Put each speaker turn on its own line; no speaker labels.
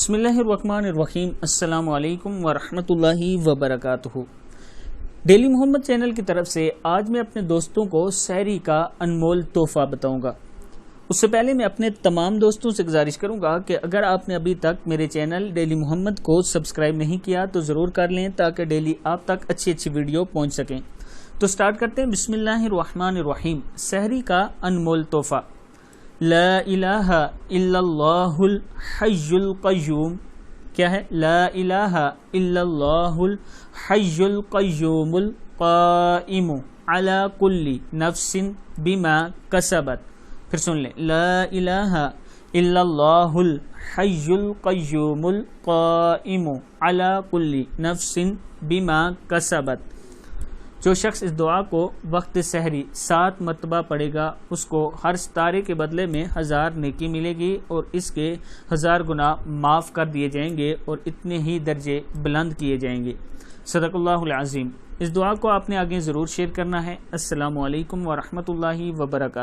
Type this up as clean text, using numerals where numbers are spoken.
بسم اللہ الرحمن الرحیم۔ السلام علیکم ورحمۃ اللہ وبرکاتہ۔ ڈیلی محمد چینل کی طرف سے آج میں اپنے دوستوں کو سحری کا انمول تحفہ بتاؤں گا۔ اس سے پہلے میں اپنے تمام دوستوں سے گزارش کروں گا کہ اگر آپ نے ابھی تک میرے چینل ڈیلی محمد کو سبسکرائب نہیں کیا تو ضرور کر لیں تاکہ ڈیلی آپ تک اچھی ویڈیو پہنچ سکیں۔ تو سٹارٹ کرتے ہیں۔ بسم اللہ الرحمن الرحیم۔ سحری کا انمول تحفہ۔ لا الہ الا اللہ الحی القیوم۔ کیا ہے؟ لا الہ الا اللہ الحی القیوم القائم علی کل نفس بما کسبت۔ پھر سن لیں، لا الہ الا اللہ الحی القیوم القائم علی کل نفس بما کسبت۔ جو شخص اس دعا کو وقت سحری 7 مرتبہ پڑھے گا اس کو ہر ستارے کے بدلے میں 1000 نیکی ملے گی اور اس کے 1000 گناہ معاف کر دیے جائیں گے اور اتنے ہی درجے بلند کیے جائیں گے۔ صدق اللہ العظیم۔ اس دعا کو آپ نے آگے ضرور شیئر کرنا ہے۔ السلام علیکم ورحمۃ اللہ وبرکاتہ۔